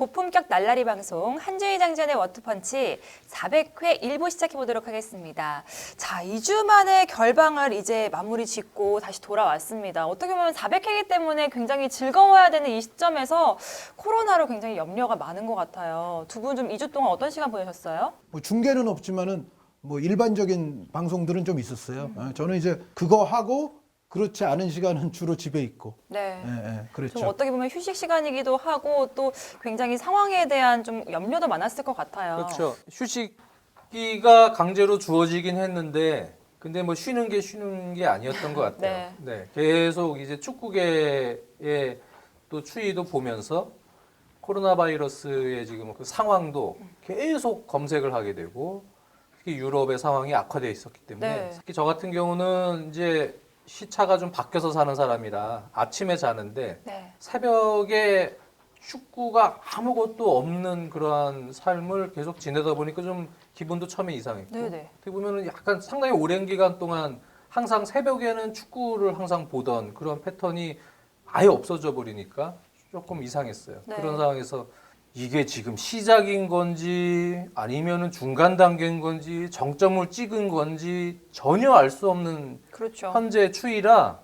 고품격 날라리 방송 한주희 장전의 워터펀치 400회 1부 시작해 보도록 하겠습니다. 자, 2주 만에 결방을 이제 마무리 짓고 다시 돌아왔습니다. 어떻게 보면 400회이기 때문에 굉장히 즐거워야 되는 이 시점에서 코로나로 굉장히 염려가 많은 것 같아요. 두 분 좀 2주 동안 어떤 시간 보내셨어요? 뭐 중계는 없지만은 뭐 일반적인 방송들은 좀 있었어요. 저는 이제 그거 하고 그렇지 않은 시간은 주로 집에 있고. 네. 그랬죠. 좀 어떻게 보면 휴식 시간이기도 하고 또 굉장히 상황에 대한 좀 염려도 많았을 것 같아요. 그렇죠. 휴식기가 강제로 주어지긴 했는데, 근데 뭐 쉬는 게 아니었던 것 같아요. 네. 계속 이제 축구계의 또 추이도 보면서 코로나 바이러스의 지금 그 상황도 계속 검색을 하게 되고, 특히 유럽의 상황이 악화되어 있었기 때문에, 특히 저 같은 경우는 이제 시차가 좀 바뀌어서 사는 사람이라 아침에 자는데 새벽에 축구가 아무것도 없는 그러한 삶을 계속 지내다 보니까 좀 기분도 처음에 이상했고 어떻게 보면은 약간 상당히 오랜 기간 동안 항상 새벽에는 축구를 항상 보던 그런 패턴이 아예 없어져 버리니까 조금 이상했어요. 그런 상황에서 이게 지금 시작인 건지 아니면은 중간 단계인 건지 정점을 찍은 건지 전혀 알 수 없는 현재 추이라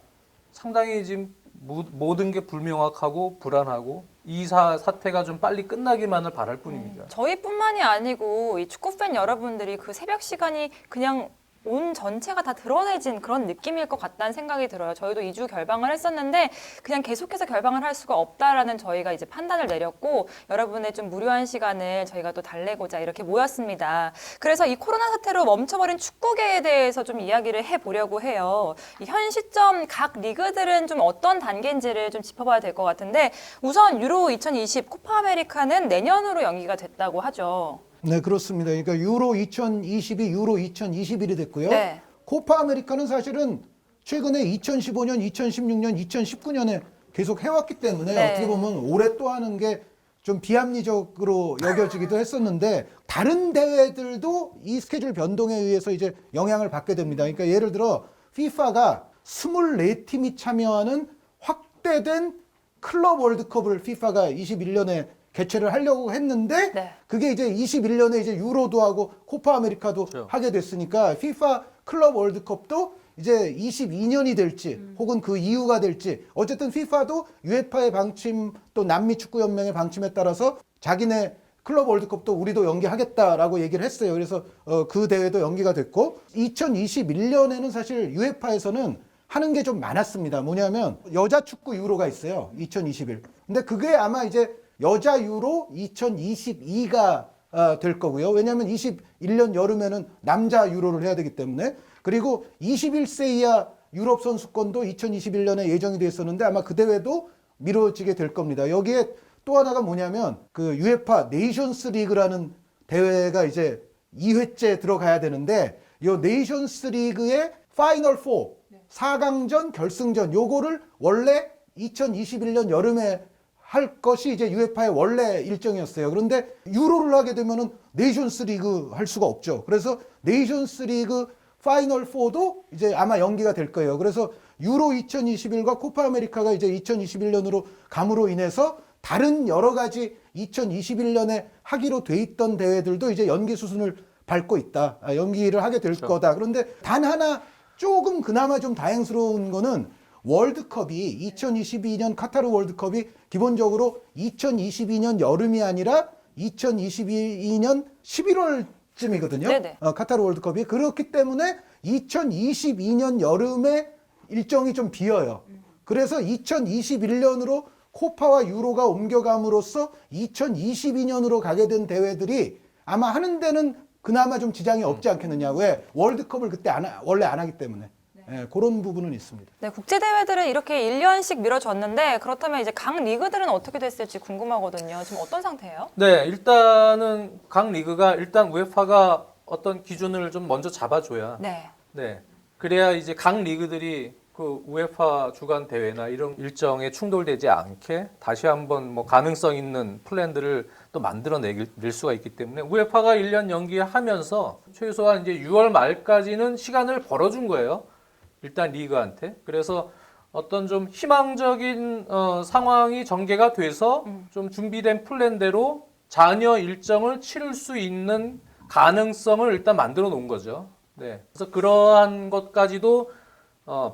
상당히 지금 모든 게 불명확하고 불안하고 이 사태가 좀 빨리 끝나기만을 바랄 뿐입니다. 저희뿐만이 아니고 이 축구팬 여러분들이 그 새벽 시간이 그냥 온 전체가 다 드러내진 그런 느낌일 것 같다는 생각이 들어요. 저희도 2주 결방을 했었는데 그냥 계속해서 결방을 할 수가 없다라는 저희가 이제 판단을 내렸고 여러분의 좀 무료한 시간을 저희가 또 달래고자 이렇게 모였습니다. 그래서 이 코로나 사태로 멈춰버린 축구계에 대해서 좀 이야기를 해보려고 해요. 현 시점 각 리그들은 좀 어떤 단계인지를 좀 짚어봐야 될 것 같은데 우선 유로 2020 코파 아메리카는 내년으로 연기가 됐다고 하죠. 네, 그렇습니다. 그러니까 유로 2022, 유로 2021이 됐고요. 네. 코파 아메리카는 사실은 최근에 2015년, 2016년, 2019년에 계속 해왔기 때문에 어떻게 보면 올해 또 하는 게 좀 비합리적으로 여겨지기도 했었는데 다른 대회들도 이 스케줄 변동에 의해서 이제 영향을 받게 됩니다. 그러니까 예를 들어 FIFA가 24팀이 참여하는 확대된 클럽 월드컵을 FIFA가 21년에 개최를 하려고 했는데 그게 이제 21년에 이제 유로도 하고 코파 아메리카도 하게 됐으니까 FIFA 클럽 월드컵도 이제 22년이 될지 혹은 그 이후가 될지 어쨌든 FIFA도 UEFA의 방침 또 남미 축구 연맹의 방침에 따라서 자기네 클럽 월드컵도 우리도 연기하겠다라고 얘기를 했어요. 그래서 그 대회도 연기가 됐고 2021년에는 사실 UEFA에서는 하는 게 좀 많았습니다. 뭐냐면 여자 축구 유로가 있어요. 2021. 근데 그게 아마 이제 여자 유로 2022가 될 거고요. 왜냐하면 21년 여름에는 남자 유로를 해야 되기 때문에. 그리고 21세 이하 유럽 선수권도 2021년에 예정이 돼 있었는데 아마 그 대회도 미뤄지게 될 겁니다. 여기에 또 하나가 뭐냐면 그 UEFA 네이션스 리그라는 대회가 이제 2회째 들어가야 되는데 이 네이션스 리그의 파이널 4, 4강전, 결승전 요거를 원래 2021년 여름에 할 것이 이제 UEFA의 원래 일정이었어요. 그런데 유로를 하게 되면은 네이션스 리그 할 수가 없죠. 그래서 네이션스 리그 파이널 4도 이제 아마 연기가 될 거예요. 그래서 유로 2021과 코파 아메리카가 이제 2021년으로 감으로 인해서 다른 여러 가지 2021년에 하기로 돼 있던 대회들도 이제 연기 수순을 밟고 있다. 연기를 하게 될 거다. 그런데 단 하나 조금 그나마 좀 다행스러운 거는 월드컵이 2022년 카타르 월드컵이 기본적으로 2022년 여름이 아니라 2022년 11월쯤이거든요. 카타르 월드컵이. 그렇기 때문에 2022년 여름에 일정이 좀 비어요. 그래서 2021년으로 코파와 유로가 옮겨감으로써 2022년으로 가게 된 대회들이 아마 하는 데는 그나마 좀 지장이 없지 않겠느냐. 왜? 월드컵을 그때 원래 안 하기 때문에. 그런 부분은 있습니다. 네, 국제 대회들은 이렇게 1년씩 미뤄졌는데 그렇다면 이제 각 리그들은 어떻게 됐을지 궁금하거든요. 지금 어떤 상태예요? 네, 일단은 각 리그가 일단 우에파가 어떤 기준을 좀 먼저 잡아줘야. 그래야 이제 각 리그들이 그 우에파 주간 대회나 이런 일정에 충돌되지 않게 다시 한번 뭐 가능성 있는 플랜들을 또 만들어낼 수가 있기 때문에 우에파가 1년 연기하면서 최소한 이제 6월 말까지는 시간을 벌어준 거예요. 일단 리그한테. 그래서 어떤 좀 희망적인 상황이 전개가 돼서 좀 준비된 플랜대로 잔여 일정을 치를 수 있는 가능성을 일단 만들어 놓은 거죠. 네. 그래서 그러한 것까지도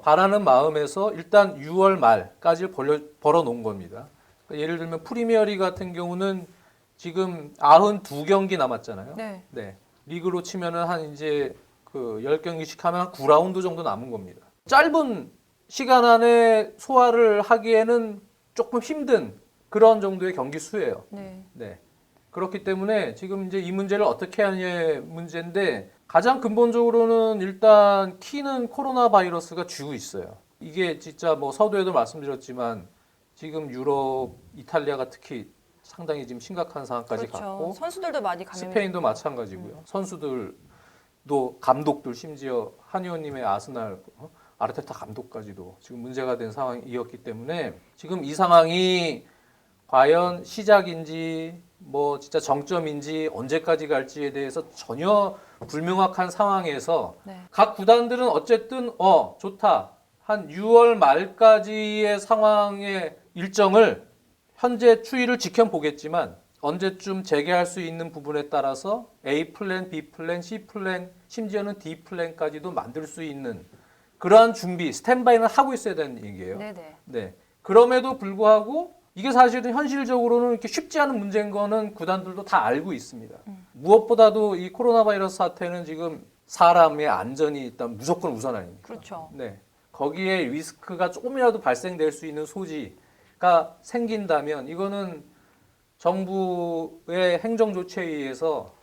바라는 마음에서 일단 6월 말까지 벌어 놓은 겁니다. 그러니까 예를 들면 프리미어리그 같은 경우는 지금 92경기 남았잖아요. 네. 네. 리그로 치면은 한 이제 그 10경기씩 하면 한 9라운드 정도 남은 겁니다. 짧은 시간 안에 소화를 하기에는 조금 힘든 그런 정도의 경기 수예요. 네. 네. 그렇기 때문에 지금 이제 이 문제를 어떻게 하냐의 문제인데 가장 근본적으로는 일단 키는 코로나 바이러스가 쥐고 있어요. 이게 진짜 뭐 서두에도 말씀드렸지만 지금 유럽, 이탈리아가 특히 상당히 지금 심각한 상황까지 그렇죠. 갔고 선수들도 많이 감염이 스페인도 마찬가지고요. 선수들도 감독들 심지어 한 의원님의 아스날 아르테타 감독까지도 지금 문제가 된 상황이었기 때문에 지금 이 상황이 과연 시작인지 뭐 진짜 정점인지 언제까지 갈지에 대해서 전혀 불명확한 상황에서 네. 각 구단들은 어쨌든 좋다. 한 6월 말까지의 상황의 일정을 현재 추이를 지켜보겠지만 언제쯤 재개할 수 있는 부분에 따라서 A 플랜, B 플랜, C 플랜, 심지어는 D 플랜까지도 만들 수 있는 그러한 준비, 스탠바이는 하고 있어야 되는 얘기예요. 네네. 네. 그럼에도 불구하고 이게 사실은 현실적으로는 이렇게 쉽지 않은 문제인 거는 구단들도 다 알고 있습니다. 무엇보다도 이 코로나 바이러스 사태는 지금 사람의 안전이 일단 무조건 우선 아닙니까? 그렇죠. 네. 거기에 리스크가 조금이라도 발생될 수 있는 소지가 생긴다면 이거는 정부의 행정 조치에 의해서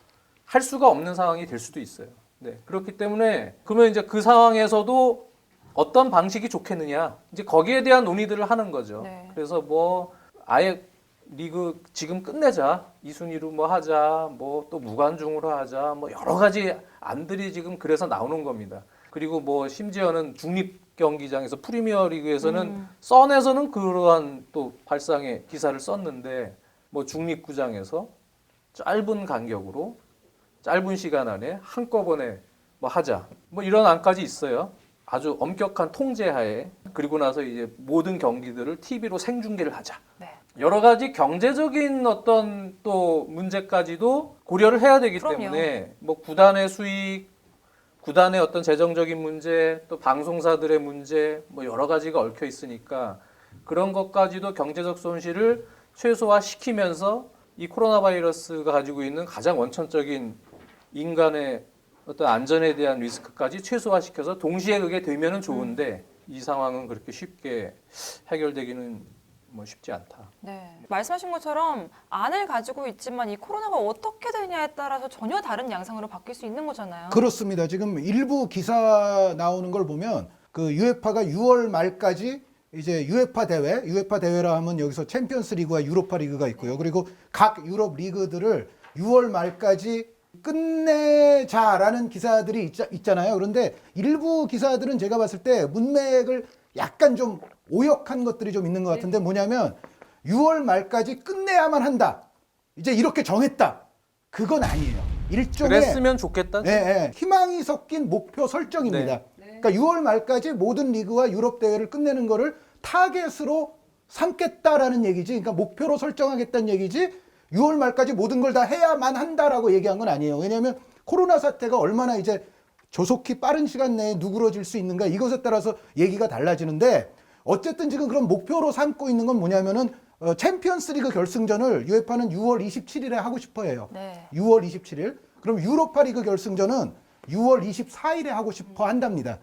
할 수가 없는 상황이 될 수도 있어요. 네. 그렇기 때문에 그러면 이제 그 상황에서도 어떤 방식이 좋겠느냐 이제 거기에 대한 논의들을 하는 거죠. 네. 그래서 뭐 아예 리그 지금 끝내자 2순위로 뭐 하자 뭐 또 무관중으로 하자 뭐 여러 가지 안들이 지금 그래서 나오는 겁니다. 그리고 뭐 심지어는 중립 경기장에서 프리미어 리그에서는 선에서는 그러한 또 발상의 기사를 썼는데 뭐 중립구장에서 짧은 간격으로 짧은 시간 안에 한꺼번에 뭐 하자 뭐 이런 안까지 있어요. 아주 엄격한 통제하에 그리고 나서 이제 모든 경기들을 TV로 생중계를 하자. 네. 여러 가지 경제적인 어떤 또 문제까지도 고려를 해야 되기 그럼요. 때문에 뭐 구단의 수익, 구단의 어떤 재정적인 문제, 또 방송사들의 문제 뭐 여러 가지가 얽혀 있으니까 그런 것까지도 경제적 손실을 최소화시키면서 이 코로나 바이러스가 가지고 있는 가장 원천적인 인간의 어떤 안전에 대한 리스크까지 최소화시켜서 동시에 그게 되면은 좋은데 이 상황은 그렇게 쉽게 해결되기는 뭐 쉽지 않다. 네. 말씀하신 것처럼 안을 가지고 있지만 이 코로나가 어떻게 되냐에 따라서 전혀 다른 양상으로 바뀔 수 있는 거잖아요. 그렇습니다. 지금 일부 기사 나오는 걸 보면 그 유에파가 6월 말까지 이제 유에파 대회라 하면 여기서 챔피언스 리그와 유로파 리그가 있고요. 그리고 각 유럽 리그들을 6월 말까지 끝내자라는 기사들이 있잖아요. 그런데 일부 기사들은 제가 봤을 때 문맥을 약간 좀 오역한 것들이 좀 있는 것 같은데 뭐냐면 6월 말까지 끝내야만 한다. 이제 이렇게 정했다. 그건 아니에요. 일종의 그랬으면 좋겠다. 희망이 섞인 목표 설정입니다. 그러니까 6월 말까지 모든 리그와 유럽 대회를 끝내는 거를 타겟으로 삼겠다라는 얘기지. 그러니까 목표로 설정하겠다는 얘기지. 6월 말까지 모든 걸 다 해야만 한다라고 얘기한 건 아니에요. 왜냐하면 코로나 사태가 얼마나 이제 조속히 빠른 시간 내에 누그러질 수 있는가 이것에 따라서 얘기가 달라지는데 어쨌든 지금 그런 목표로 삼고 있는 건 뭐냐면은 챔피언스 리그 결승전을 유에파는 6월 27일에 하고 싶어 해요. 네. 6월 27일. 그럼 유로파 리그 결승전은 6월 24일에 하고 싶어 한답니다.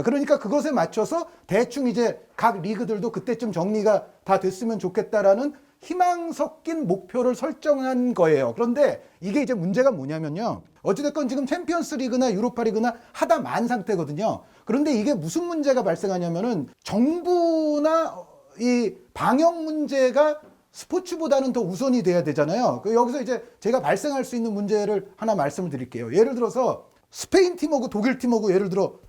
그러니까 그것에 맞춰서 대충 이제 각 리그들도 그때쯤 정리가 다 됐으면 좋겠다라는 희망 섞인 목표를 설정한 거예요. 그런데 이게 이제 문제가 뭐냐면요. 어찌됐건 지금 챔피언스 리그나 유로파 리그나 하다 만 상태거든요. 그런데 이게 무슨 문제가 발생하냐면은 정부나 이 방역 문제가 스포츠보다는 더 우선이 돼야 되잖아요. 여기서 이제 제가 발생할 수 있는 문제를 하나 말씀을 드릴게요. 예를 들어서 스페인 팀하고 독일 팀하고 예를 들어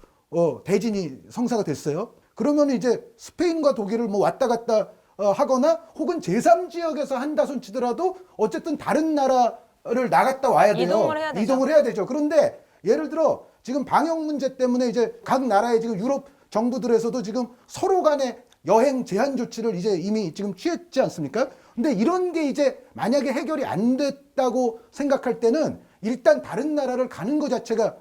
대진이 성사가 됐어요. 그러면 이제 스페인과 독일을 뭐 왔다 갔다 하거나 혹은 제3지역에서 한다 손 치더라도 어쨌든 다른 나라를 나갔다 와야 돼요. 이동을 해야 되죠. 그런데 예를 들어 지금 방역 문제 때문에 이제 각 나라의 지금 유럽 정부들에서도 지금 서로 간에 여행 제한 조치를 이제 이미 지금 취했지 않습니까? 근데 이런 게 이제 만약에 해결이 안 됐다고 생각할 때는 일단 다른 나라를 가는 것 자체가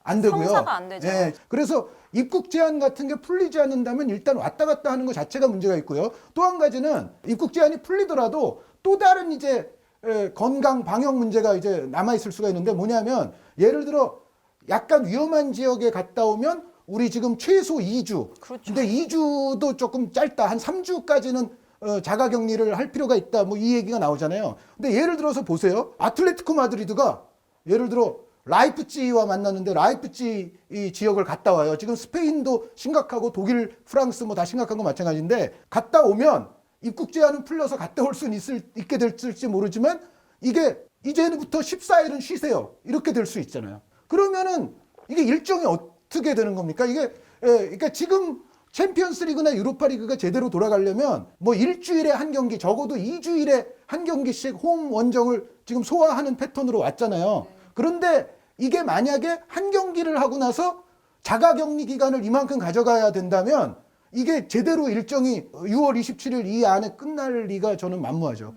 안 되고요. 성사가 안 되죠. 예, 그래서 입국 제한 같은 게 풀리지 않는다면 일단 왔다 갔다 하는 것 자체가 문제가 있고요. 또 한 가지는 입국 제한이 풀리더라도 또 다른 이제 건강 방역 문제가 이제 남아 있을 수가 있는데 뭐냐면 예를 들어 약간 위험한 지역에 갔다 오면 우리 지금 최소 2주. 그렇죠. 근데 2주도 조금 짧다. 한 3주까지는 자가 격리를 할 필요가 있다. 뭐 이 얘기가 나오잖아요. 근데 예를 들어서 보세요. 아틀레티코 마드리드가 예를 들어 라이프치히와 만났는데 라이프치히 이 지역을 갔다 와요. 지금 스페인도 심각하고 독일, 프랑스 뭐 다 심각한 거 마찬가지인데 갔다 오면 입국 제한은 풀려서 갔다 올 수는 있게 될지 모르지만 이게 이제부터 14일은 쉬세요. 이렇게 될 수 있잖아요. 그러면은 이게 일정이 어떻게 되는 겁니까? 이게 그러니까 지금 챔피언스 리그나 유로파 리그가 제대로 돌아가려면 뭐 일주일에 한 경기 적어도 2주일에 한 경기씩 홈 원정을 지금 소화하는 패턴으로 왔잖아요. 그런데 이게 만약에 한 경기를 하고 나서 자가 격리 기간을 이만큼 가져가야 된다면 이게 제대로 일정이 6월 27일 이 안에 끝날 리가 저는 만무하죠.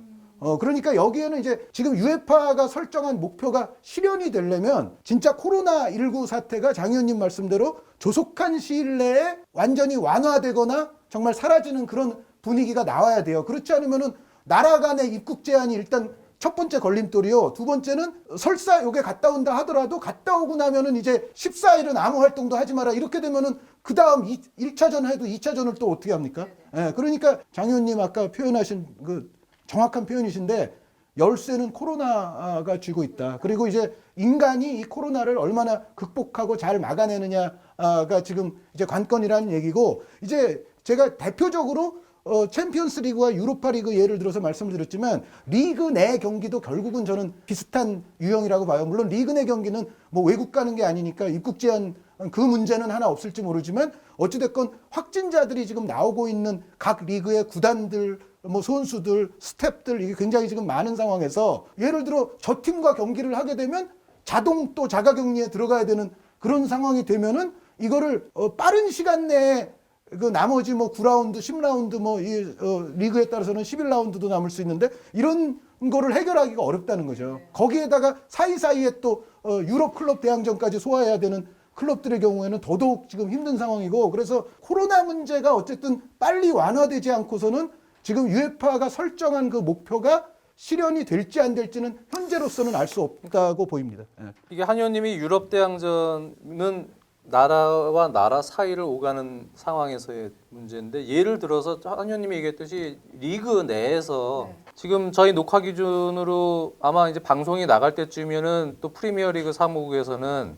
그러니까 여기에는 이제 지금 유에파가 설정한 목표가 실현이 되려면 진짜 코로나19 사태가 장 의원님 말씀대로 조속한 시일 내에 완전히 완화되거나 정말 사라지는 그런 분위기가 나와야 돼요. 그렇지 않으면은 나라 간의 입국 제한이 일단 첫 번째 걸림돌이요. 두 번째는 설사 요게 갔다 온다 하더라도 갔다 오고 나면은 이제 14일은 아무 활동도 하지 마라. 이렇게 되면은 그 다음 1차전 해도 2차전을 또 어떻게 합니까? 예, 그러니까 장 의원님 아까 표현하신 그 정확한 표현이신데 열쇠는 코로나가 쥐고 있다. 그리고 이제 인간이 이 코로나를 얼마나 극복하고 잘 막아내느냐가 지금 이제 관건이라는 얘기고 이제 제가 대표적으로 챔피언스 리그와 유로파 리그 예를 들어서 말씀을 드렸지만 리그 내 경기도 결국은 저는 비슷한 유형이라고 봐요. 물론 리그 내 경기는 뭐 외국 가는 게 아니니까 입국 제한 그 문제는 하나 없을지 모르지만 어찌됐건 확진자들이 지금 나오고 있는 각 리그의 구단들 뭐 선수들 스태프들 이게 굉장히 지금 많은 상황에서 예를 들어 저 팀과 경기를 하게 되면 자동 또 자가격리에 들어가야 되는 그런 상황이 되면은 이거를 빠른 시간 내에 그 나머지 뭐 9라운드, 10라운드 뭐 이 리그에 따라서는 11라운드도 남을 수 있는데 이런 거를 해결하기가 어렵다는 거죠. 거기에다가 사이사이에 또 유럽 클럽 대항전까지 소화해야 되는 클럽들의 경우에는 더더욱 지금 힘든 상황이고 그래서 코로나 문제가 어쨌든 빨리 완화되지 않고서는 지금 유에파가 설정한 그 목표가 실현이 될지 안 될지는 현재로서는 알 수 없다고 보입니다. 예. 이게 한 의원님이 유럽 대항전은 나라와 나라 사이를 오가는 상황에서의 문제인데 예를 들어서 한 의원님이 얘기했듯이 리그 내에서 지금 저희 녹화 기준으로 아마 이제 방송이 나갈 때쯤이면은 또 프리미어리그 사무국에서는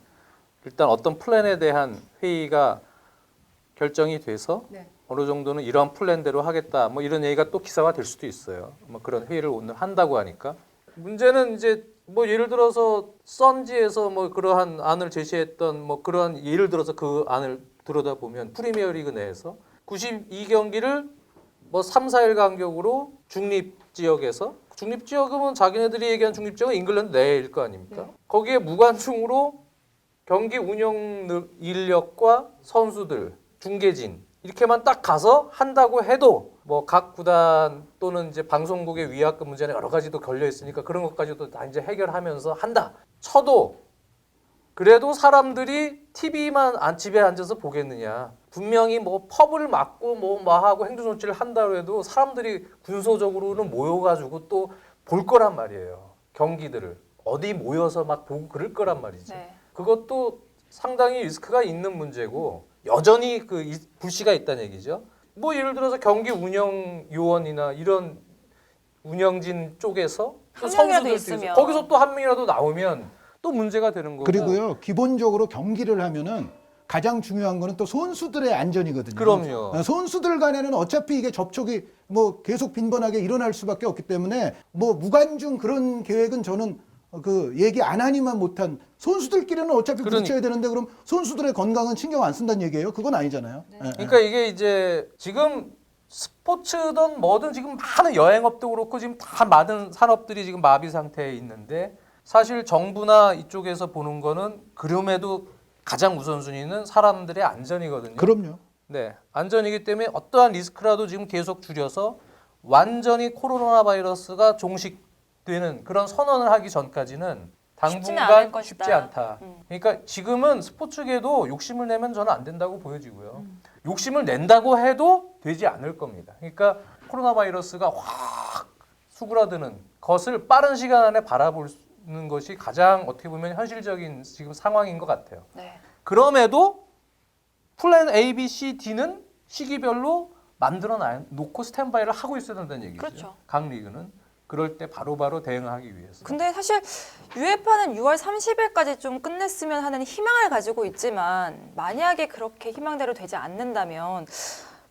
일단 어떤 플랜에 대한 회의가 결정이 돼서 어느 정도는 이러한 플랜대로 하겠다 뭐 이런 얘기가 또 기사가 될 수도 있어요. 뭐 그런 회의를 오늘 한다고 하니까 문제는 이제 뭐 예를 들어서 선지에서 뭐 그러한 안을 제시했던 뭐 그러한 예를 들어서 그 안을 들여다보면 프리미어리그 내에서 92경기를 뭐 3, 4일 간격으로 중립 지역에서 중립 지역은 자기네들이 얘기한 중립 지역은 잉글랜드 내일 거 아닙니까? 거기에 무관중으로 경기 운영 인력과 선수들, 중계진 이렇게만 딱 가서 한다고 해도 뭐 각 구단 또는 이제 방송국의 위약금 문제는 여러 가지도 걸려 있으니까 그런 것까지도 다 이제 해결하면서 한다 쳐도 그래도 사람들이 TV만 집에 앉아서 보겠느냐. 분명히 뭐 펍을 막고 뭐 하고 행정조치를 한다고 해도 사람들이 군소적으로는 모여가지고 또 볼 거란 말이에요. 경기들을 어디 모여서 막 보고 그럴 거란 말이지. 네. 그것도 상당히 리스크가 있는 문제고 여전히 그 불씨가 있다는 얘기죠. 뭐 예를 들어서 경기 운영 요원이나 이런 운영진 쪽에서 또 한 명이라도 선수들도 있으면. 있어요. 거기서 또 한 명이라도 나오면 또 문제가 되는 거고. 그리고요 기본적으로 경기를 하면은 가장 중요한 거는 또 선수들의 안전이거든요. 그럼요. 선수들 간에는 어차피 이게 접촉이 뭐 계속 빈번하게 일어날 수밖에 없기 때문에 뭐 무관중 그런 계획은 저는 그 얘기 안 하니만 못한 선수들끼리는 어차피 부딪혀야 되는데 그럼 선수들의 건강은 신경 안 쓴다는 얘기예요? 그건 아니잖아요. 예, 예. 그러니까 이게 이제 지금 스포츠든 뭐든 지금 많은 여행업도 그렇고 지금 다 많은 산업들이 지금 마비 상태에 있는데 사실 정부나 이쪽에서 보는 거는 그럼에도 가장 우선순위는 사람들의 안전이거든요. 그럼요. 네, 안전이기 때문에 어떠한 리스크라도 지금 계속 줄여서 완전히 코로나 바이러스가 종식되는 그런 선언을 하기 전까지는 쉽지는 않을 당분간 것이다. 쉽지 않다. 그러니까 지금은 스포츠계도 욕심을 내면 저는 안 된다고 보여지고요. 욕심을 낸다고 해도 되지 않을 겁니다. 그러니까 코로나 바이러스가 확 수그라드는 것을 빠른 시간 안에 바라보는 것이 가장 어떻게 보면 현실적인 지금 상황인 것 같아요. 네. 그럼에도 플랜 A, B, C, D는 시기별로 만들어 놓고 스탠바이를 하고 있어야 된다는 얘기죠. 그렇죠. 각 리그는 그럴 때 바로바로 대응하기 위해서. 근데 사실 UEFA는 6월 30일까지 좀 끝냈으면 하는 희망을 가지고 있지만 만약에 그렇게 희망대로 되지 않는다면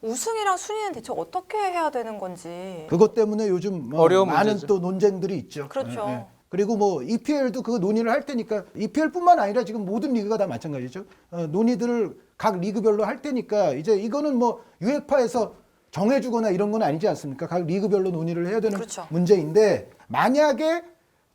우승이랑 순위는 대체 어떻게 해야 되는 건지. 그것 때문에 요즘 어려운 많은 문제죠. 또 논쟁들이 있죠. 그렇죠. 그리고 뭐 EPL도 그 논의를 할 테니까 EPL뿐만 아니라 지금 모든 리그가 다 마찬가지죠. 논의들을 각 리그별로 할 테니까 이제 이거는 뭐 UEFA에서 정해주거나 이런 건 아니지 않습니까? 각 리그별로 논의를 해야 되는 그렇죠. 문제인데 만약에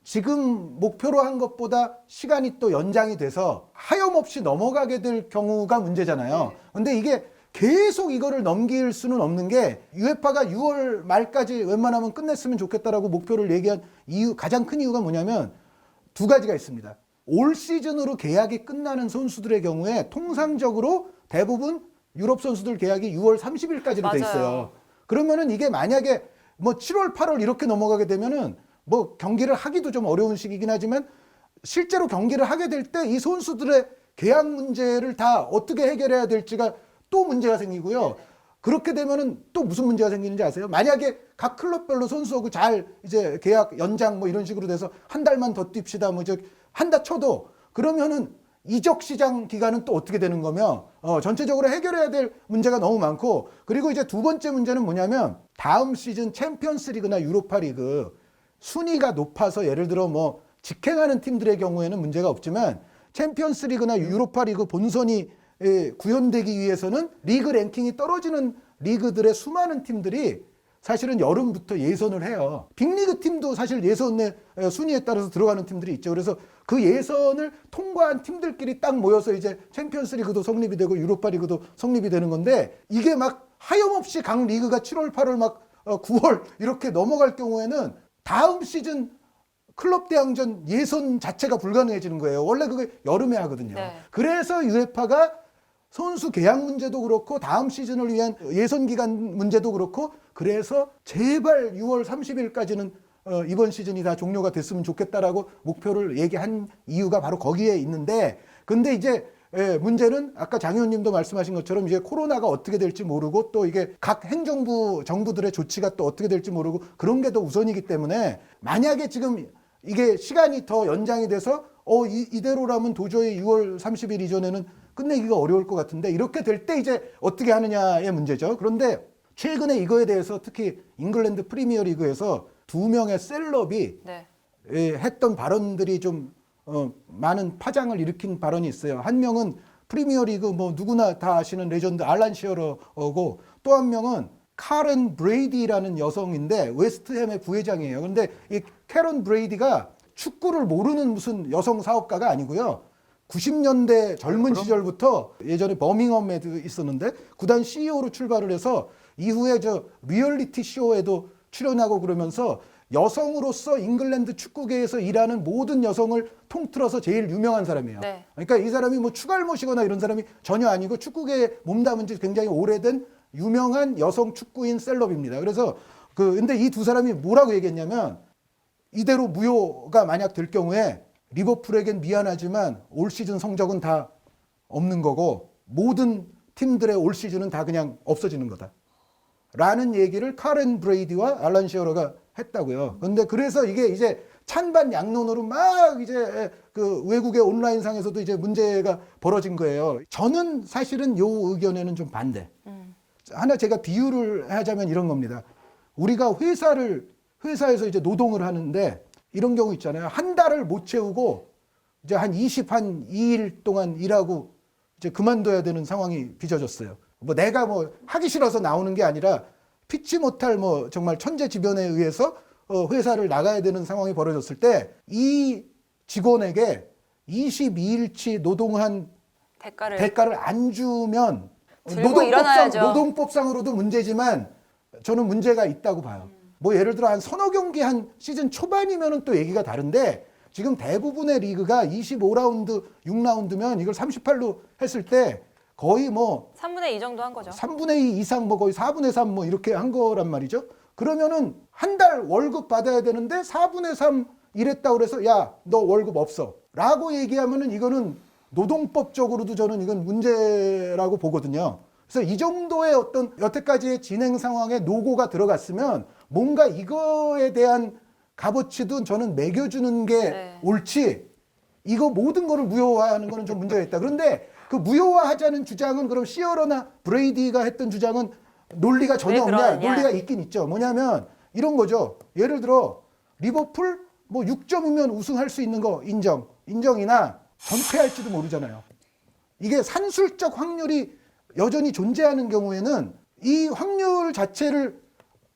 지금 목표로 한 것보다 시간이 또 연장이 돼서 하염없이 넘어가게 될 경우가 문제잖아요. 근데 이게 계속 이거를 넘길 수는 없는 게 UEFA가 6월 말까지 웬만하면 끝냈으면 좋겠다라고 목표를 얘기한 이유, 가장 큰 이유가 뭐냐면 두 가지가 있습니다. 올 시즌으로 계약이 끝나는 선수들의 경우에 통상적으로 대부분 유럽 선수들 계약이 6월 30일까지로 돼 있어요. 맞아요. 그러면은 이게 만약에 뭐 7월, 8월 이렇게 넘어가게 되면은 뭐 경기를 하기도 좀 어려운 시기긴 하지만 실제로 경기를 하게 될 때 이 선수들의 계약 문제를 다 어떻게 해결해야 될지가 또 문제가 생기고요. 그렇게 되면은 또 무슨 문제가 생기는지 아세요? 만약에 각 클럽별로 선수하고 잘 이제 계약 연장 뭐 이런 식으로 돼서 한 달만 더 뜁시다 뭐 한다 쳐도 그러면은 이적 시장 기간은 또 어떻게 되는 거며 전체적으로 해결해야 될 문제가 너무 많고 그리고 이제 두 번째 문제는 뭐냐면 다음 시즌 챔피언스 리그나 유로파 리그 순위가 높아서 예를 들어 뭐 직행하는 팀들의 경우에는 문제가 없지만 챔피언스 리그나 유로파 리그 본선이 구현되기 위해서는 리그 랭킹이 떨어지는 리그들의 수많은 팀들이 사실은 여름부터 예선을 해요. 빅리그 팀도 사실 예선의 순위에 따라서 들어가는 팀들이 있죠. 그래서 그 예선을 통과한 팀들끼리 딱 모여서 이제 챔피언스 리그도 성립이 되고 유로파 리그도 성립이 되는 건데 이게 막 하염없이 각 리그가 7월, 8월 막 9월 이렇게 넘어갈 경우에는 다음 시즌 클럽 대항전 예선 자체가 불가능해지는 거예요. 원래 그게 여름에 하거든요. 네. 그래서 UEFA가 선수 계약 문제도 그렇고 다음 시즌을 위한 예선 기간 문제도 그렇고 그래서 제발 6월 30일까지는 이번 시즌이 다 종료가 됐으면 좋겠다라고 목표를 얘기한 이유가 바로 거기에 있는데 근데 이제 문제는 아까 장 의원님도 말씀하신 것처럼 이제 코로나가 어떻게 될지 모르고 또 이게 각 행정부 정부들의 조치가 또 어떻게 될지 모르고 그런 게 더 우선이기 때문에 만약에 지금 이게 시간이 더 연장이 돼서 이대로라면 도저히 6월 30일 이전에는 끝내기가 어려울 것 같은데 이렇게 될 때 이제 어떻게 하느냐의 문제죠. 그런데 최근에 이거에 대해서 특히 잉글랜드 프리미어 리그에서 두 명의 셀럽이 네. 했던 발언들이 좀 많은 파장을 일으킨 발언이 있어요. 한 명은 프리미어 리그 뭐 누구나 다 아시는 레전드 알란 시어러고 또 한 명은 카렌 브레이디라는 여성인데 웨스트햄의 부회장이에요. 그런데 이 캐런 브레이디가 축구를 모르는 무슨 여성 사업가가 아니고요. 90년대 젊은 시절부터 예전에 버밍엄에 있었는데 구단 CEO로 출발을 해서 이후에 저 리얼리티 쇼에도 출연하고 그러면서 여성으로서 잉글랜드 축구계에서 일하는 모든 여성을 통틀어서 제일 유명한 사람이에요. 네. 그러니까 이 사람이 뭐 추갈못이거나 이런 사람이 전혀 아니고 축구계에 몸담은 지 굉장히 오래된 유명한 여성 축구인 셀럽입니다. 그래서 근데 이 두 사람이 뭐라고 얘기했냐면 이대로 무효가 만약 될 경우에 리버풀에겐 미안하지만 올 시즌 성적은 다 없는 거고 모든 팀들의 올 시즌은 다 그냥 없어지는 거다. 라는 얘기를 카렌 브레이디와 알란 시어러가 했다고요. 근데 그래서 이게 이제 찬반 양론으로 막 이제 그 외국의 온라인상에서도 이제 문제가 벌어진 거예요. 저는 사실은 요 의견에는 좀 반대. 하나 제가 비유를 하자면 이런 겁니다. 우리가 회사에서 이제 노동을 하는데 이런 경우 있잖아요. 한 달을 못 채우고 이제 한 22일 동안 일하고 이제 그만둬야 되는 상황이 빚어졌어요. 뭐 내가 뭐 하기 싫어서 나오는 게 아니라 피치 못할 뭐 정말 천재지변에 의해서 회사를 나가야 되는 상황이 벌어졌을 때 이 직원에게 22일치 노동한 대가를 대가를 안 주면 들고 일어나야죠. 노동법상으로도 문제지만 저는 문제가 있다고 봐요. 뭐 예를 들어 한 서너 경기 한 시즌 초반이면은 또 얘기가 다른데 지금 대부분의 리그가 25라운드, 6라운드면 이걸 38로 했을 때 거의 뭐 3분의 2 정도 한 거죠. 3분의 2 이상 뭐 거의 4분의 3 뭐 이렇게 한 거란 말이죠. 그러면은 한 달 월급 받아야 되는데 4분의 3 이랬다고 그래서 야, 너 월급 없어. 라고 얘기하면은 이거는 노동법적으로도 저는 이건 문제라고 보거든요. 그래서 이 정도의 어떤 여태까지의 진행 상황에 노고가 들어갔으면 뭔가 이거에 대한 값어치도 저는 매겨주는 게 옳지 이거 모든 거를 무효화하는 거는 좀 문제가 있다. 그런데 그 무효화하자는 주장은 그럼 시어러나 브레이디가 했던 주장은 논리가 전혀 없냐? 그러느냐? 논리가 있긴 있죠. 뭐냐면 이런 거죠. 예를 들어 리버풀 뭐 6점이면 우승할 수 있는 거 인정이나 전패할지도 모르잖아요. 이게 산술적 확률이 여전히 존재하는 경우에는 이 확률 자체를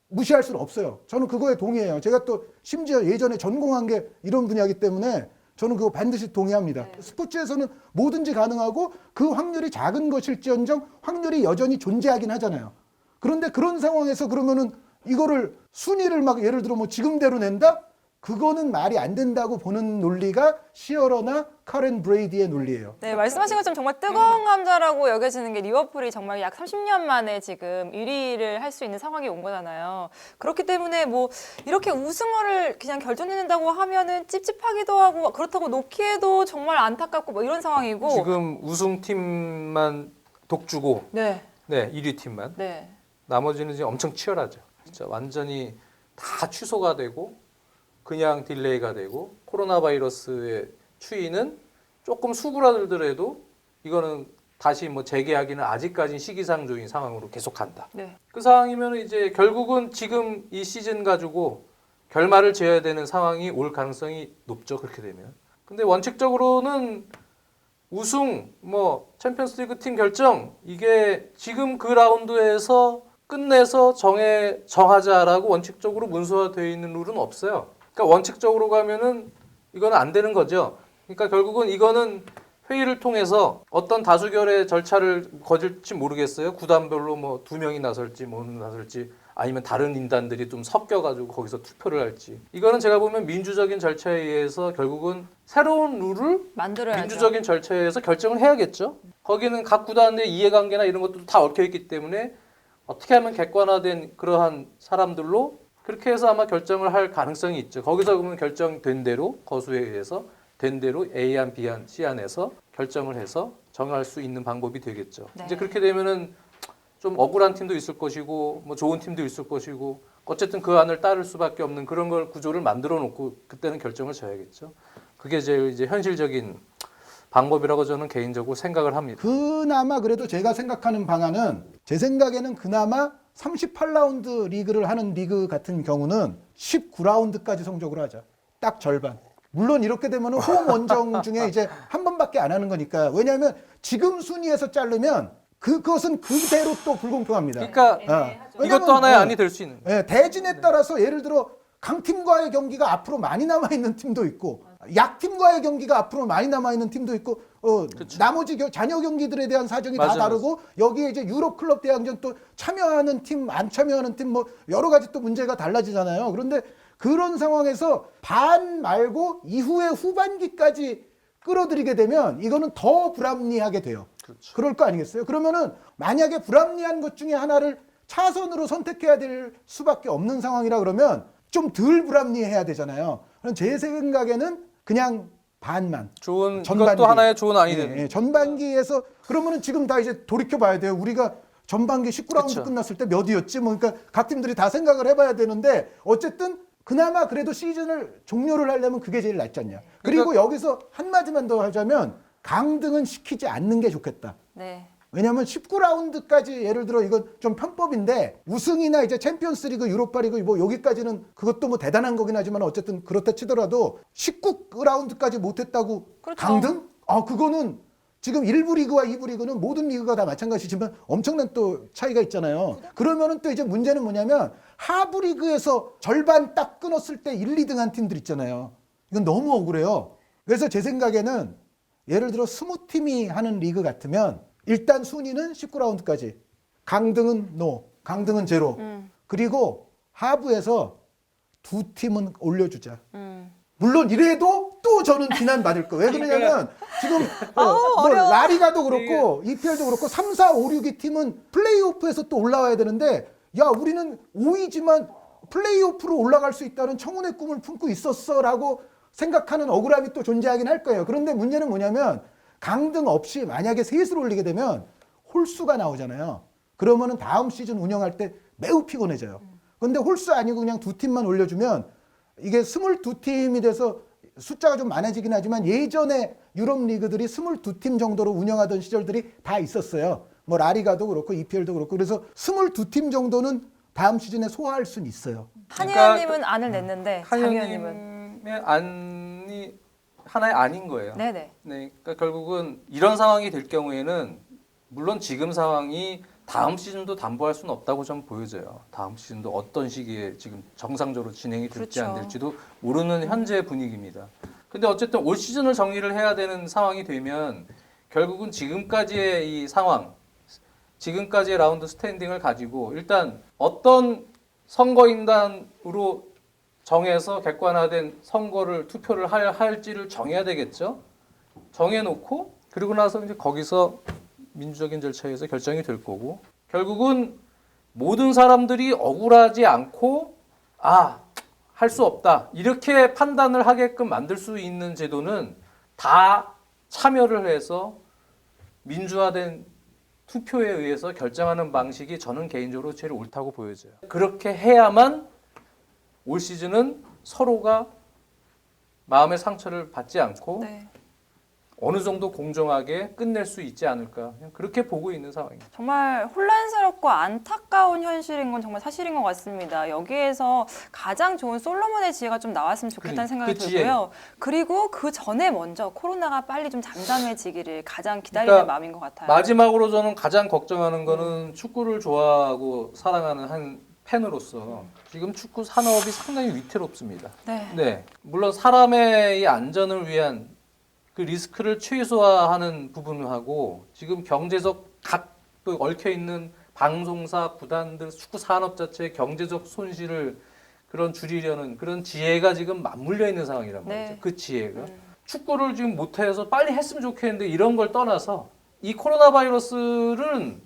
무시할 수는 없어요. 저는 그거에 동의해요. 제가 또 심지어 예전에 전공한 게 이런 분야이기 때문에 저는 그거 반드시 동의합니다. 스포츠에서는 뭐든지 가능하고 그 확률이 작은 것일지언정 확률이 여전히 존재하긴 하잖아요. 그런데 그런 상황에서 그러면은 이거를 순위를 막 예를 들어 뭐 지금대로 낸다? 그거는 말이 안 된다고 보는 논리가 시어러나 카렌 브레이디의 논리예요. 네, 말씀하신 것처럼 정말 뜨거운 감자라고 여겨지는 게 리버풀이 정말 약 30년 만에 지금 1위를 할 수 있는 상황이 온 거잖아요. 그렇기 때문에 뭐 이렇게 우승을 그냥 결정해낸다고 하면은 찝찝하기도 하고 그렇다고 놓기에도 정말 안타깝고 뭐 이런 상황이고 지금 우승팀만 독주고 네, 1위 팀만 네. 나머지는 지금 엄청 치열하죠. 진짜 완전히 다 취소가 되고 그냥 딜레이가 되고 코로나 바이러스의 추이는 조금 수그라들더라도 이거는 다시 뭐 재개하기는 아직까지는 시기상조인 상황으로 계속한다. 네. 그 상황이면 이제 결국은 지금 이 시즌 가지고 결말을 지어야 되는 상황이 올 가능성이 높죠. 그렇게 되면. 근데 원칙적으로는 우승, 뭐 챔피언스리그 팀 결정 이게 지금 그 라운드에서 끝내서 정하자라고 원칙적으로 문서화되어 있는 룰은 없어요. 그러니까 원칙적으로 가면은 이거는 안 되는 거죠. 그러니까 결국은 이거는 회의를 통해서 어떤 다수결의 절차를 거질지 모르겠어요. 구단별로 뭐 2명이 나설지 나설지 아니면 다른 인단들이 좀 섞여가지고 거기서 투표를 할지. 이거는 제가 보면 민주적인 절차에 의해서 결국은 새로운 룰을 만들어야죠. 민주적인 절차에 의해서 결정을 해야겠죠. 거기는 각 구단의 이해관계나 이런 것도 다 얽혀있기 때문에 어떻게 하면 객관화된 그러한 사람들로 그렇게 해서 아마 결정을 할 가능성이 있죠. 거기서 그러면 결정된 대로 거수에 의해서 된 대로 A안, B안, C안에서 결정을 해서 정할 수 있는 방법이 되겠죠. 네. 이제 그렇게 되면은 좀 억울한 팀도 있을 것이고 뭐 좋은 팀도 있을 것이고 어쨌든 그 안을 따를 수밖에 없는 그런 걸 구조를 만들어 놓고 그때는 결정을 져야겠죠. 그게 제일 이제 현실적인 방법이라고 저는 개인적으로 생각을 합니다. 그나마 그래도 제가 생각하는 방안은 제 생각에는 그나마 38라운드 리그를 하는 리그 같은 경우는 19라운드까지 성적으로 하자. 딱 절반. 물론 이렇게 되면 홈 원정 중에 이제 한 번밖에 안 하는 거니까. 왜냐하면 지금 순위에서 자르면 그것은 그대로 또 불공평합니다. 그러니까 이것도 하나의 안이 될 수 있는 거예요. 예, 대진에 따라서 예를 들어 강팀과의 경기가 앞으로 많이 남아있는 팀도 있고 약팀과의 경기가 앞으로 많이 남아있는 팀도 있고 나머지 잔여 경기들에 대한 사정이 다 다르고 여기에 이제 유럽클럽 대항전 또 참여하는 팀, 안 참여하는 팀 뭐 여러 가지 또 문제가 달라지잖아요. 그런데 그런 상황에서 반 말고 이후에 후반기까지 끌어들이게 되면 이거는 더 불합리하게 돼요. 그렇죠. 그럴 거 아니겠어요? 그러면은 만약에 불합리한 것 중에 하나를 차선으로 선택해야 될 수밖에 없는 상황이라 그러면 좀 덜 불합리해야 되잖아요. 그럼 제 생각에는 그냥 반만. 좋은 전반기. 이것도 하나의 좋은 안이 되는. 예, 전반기에서 그러면은 지금 다 이제 돌이켜 봐야 돼요. 우리가 전반기 19라운드 그쵸. 끝났을 때 몇 위였지? 뭐 그러니까 각 팀들이 다 생각을 해봐야 되는데 어쨌든 그나마 그래도 시즌을 종료를 하려면 그게 제일 낫지 않냐. 그리고 여기서 한마디만 더 하자면 강등은 시키지 않는 게 좋겠다. 네. 왜냐하면 19라운드까지 예를 들어 이건 좀 편법인데 우승이나 이제 챔피언스리그, 유로파리그 뭐 여기까지는 그것도 뭐 대단한 거긴 하지만 어쨌든 그렇다 치더라도 19라운드까지 못했다고 그렇죠. 강등? 그거는 지금 1부 리그와 2부 리그는 모든 리그가 다 마찬가지지만 엄청난 또 차이가 있잖아요. 그러면은 또 이제 문제는 뭐냐면 하부 리그에서 절반 딱 끊었을 때 1, 2등 한 팀들 있잖아요. 이건 너무 억울해요. 그래서 제 생각에는 예를 들어 20팀이 하는 리그 같으면 일단 순위는 19라운드까지. 강등은 노, 강등은 제로. 그리고 하부에서 두 팀은 올려주자. 물론 이래도 또 저는 비난받을 거예요. 왜 그러냐면 지금 뭐 라리가도 그렇고 EPL도 그렇고 3, 4, 5, 6위 팀은 플레이오프에서 또 올라와야 되는데 야 우리는 5위지만 플레이오프로 올라갈 수 있다는 청운의 꿈을 품고 있었어라고 생각하는 억울함이 또 존재하긴 할 거예요. 그런데 문제는 뭐냐면 강등 없이 만약에 셋을 올리게 되면 홀수가 나오잖아요. 그러면은 다음 시즌 운영할 때 매우 피곤해져요. 근데 홀수 아니고 그냥 두 팀만 올려주면 이게 22팀이 돼서 숫자가 좀 많아지긴 하지만 예전에 유럽 리그들이 22팀 정도로 운영하던 시절들이 다 있었어요. 뭐 라리가도 그렇고 EPL도 그렇고 그래서 22팀 정도는 다음 시즌에 소화할 수는 있어요. 한의원님은 안을 냈는데 장의원님은 한의원님의 안이 하나의 안인 거예요. 네네. 네, 그러니까 결국은 이런 상황이 될 경우에는 물론 지금 상황이 다음 시즌도 담보할 수는 없다고 좀 보여져요. 다음 시즌도 어떤 시기에 지금 정상적으로 진행이 될지 그렇죠. 안 될지도 모르는 현재 분위기입니다. 근데 어쨌든 올 시즌을 정리를 해야 되는 상황이 되면 결국은 지금까지의 이 상황, 지금까지의 라운드 스탠딩을 가지고 일단 어떤 선거인단으로 정해서 객관화된 선거를 투표를 할지를 정해야 되겠죠. 정해놓고 그리고 나서 이제 거기서 민주적인 절차에서 결정이 될 거고 결국은 모든 사람들이 억울하지 않고 할 수 없다 이렇게 판단을 하게끔 만들 수 있는 제도는 다 참여를 해서 민주화된 투표에 의해서 결정하는 방식이 저는 개인적으로 제일 옳다고 보여져요. 그렇게 해야만 올 시즌은 서로가 마음의 상처를 받지 않고 네. 어느 정도 공정하게 끝낼 수 있지 않을까 그냥 그렇게 보고 있는 상황입니다. 정말 혼란스럽고 안타까운 현실인 건 정말 사실인 것 같습니다. 여기에서 가장 좋은 솔로몬의 지혜가 좀 나왔으면 좋겠다는 생각이 그 지혜. 들고요. 그리고 그 전에 먼저 코로나가 빨리 좀 잠잠해지기를 가장 기다리는 그러니까 마음인 것 같아요. 마지막으로 저는 가장 걱정하는 거는 축구를 좋아하고 사랑하는 한 팬으로서 지금 축구 산업이 상당히 위태롭습니다. 네. 네, 물론 사람의 안전을 위한 그 리스크를 최소화하는 부분하고 지금 경제적 각도 얽혀 있는 방송사, 구단들, 축구 산업 자체의 경제적 손실을 그런 줄이려는 그런 지혜가 지금 맞물려 있는 상황이란 말이죠. 네. 그 지혜가 축구를 지금 못해서 빨리 했으면 좋겠는데 이런 걸 떠나서 이 코로나 바이러스는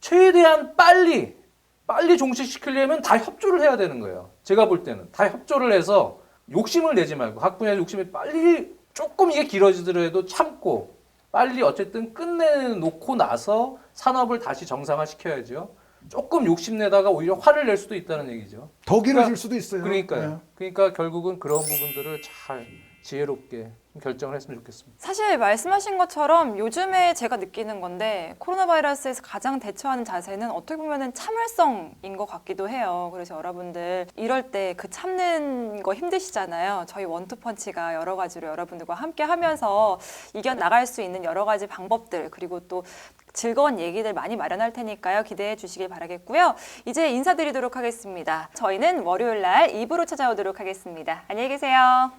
최대한 빨리 종식시키려면 다 협조를 해야 되는 거예요. 제가 볼 때는 다 협조를 해서 욕심을 내지 말고 각 분야의 욕심이 빨리 조금 이게 길어지더라도 참고 빨리 어쨌든 끝내놓고 나서 산업을 다시 정상화시켜야죠. 조금 욕심내다가 오히려 화를 낼 수도 있다는 얘기죠. 더 길어질 수도 있어요. 그러니까요. 네. 그러니까 결국은 그런 부분들을 잘 지혜롭게 결정을 했으면 좋겠습니다. 사실 말씀하신 것처럼 요즘에 제가 느끼는 건데 코로나 바이러스에서 가장 대처하는 자세는 어떻게 보면은 참을성인 것 같기도 해요. 그래서 여러분들 이럴 때 그 참는 거 힘드시잖아요. 저희 원투펀치가 여러 가지로 여러분들과 함께 하면서 이겨나갈 수 있는 여러 가지 방법들 그리고 또 즐거운 얘기들 많이 마련할 테니까요. 기대해 주시길 바라겠고요. 이제 인사드리도록 하겠습니다. 저희는 월요일 날 2부로 찾아오도록 하겠습니다. 안녕히 계세요.